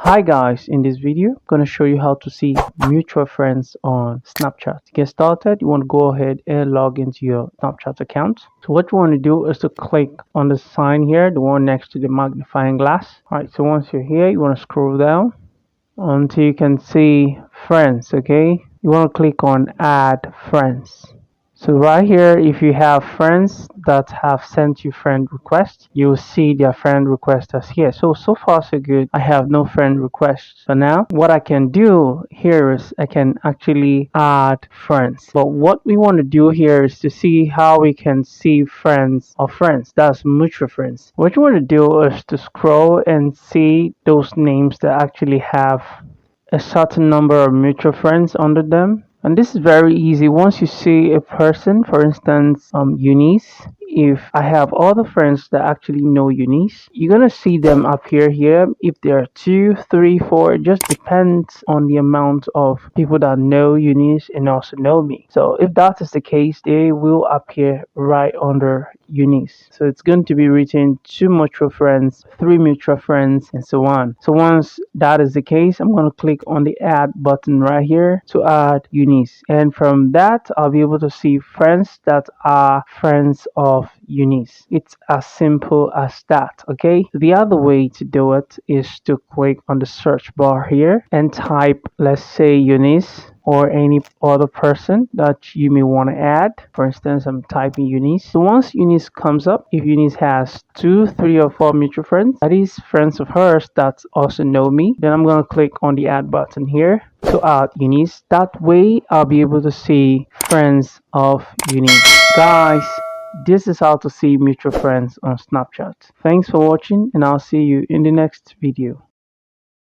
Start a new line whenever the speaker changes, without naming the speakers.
Hi guys, in this video I'm going to show you how to see mutual friends on Snapchat. To get started, you want to go ahead and log into your Snapchat account. So what you want to do is to click on the sign here, the one next to the magnifying glass. Alright, so once you're here, you want to scroll down until you can see friends. Okay, you want to click on add friends. So right here, if you have friends that have sent you friend requests, you will see their friend request as here. So far so good. I have no friend requests. So now what I can do here is I can actually add friends. But what we want to do here is to see how we can see friends of friends. That's mutual friends. What you want to do is to scroll and see those names that actually have a certain number of mutual friends under them. And this is very easy. Once you see a person, for instance, Eunice, if I have other friends that actually know Eunice, you're gonna see them appear here. If there are 2, 3, 4, it just depends on the amount of people that know Eunice and also know me. So if that is the case, they will appear right under Eunice. So it's going to be written 2 mutual friends, 3 mutual friends, and so on. So once that is the case, I'm going to click on the add button right here to add Eunice. And from that, I'll be able to see friends that are friends of Eunice. It's as simple as that. Okay, the other way to do it is to click on the search bar here and type, let's say, Eunice or any other person that you may want to add. For instance, I'm typing Eunice. So once Eunice comes up, if Eunice has 2, 3, or 4 mutual friends, that is friends of hers that also know me, then I'm going to click on the add button here to add Eunice. That way I'll be able to see friends of Eunice. Guys, this is how to see mutual friends on Snapchat. Thanks for watching, and I'll see you in the next video.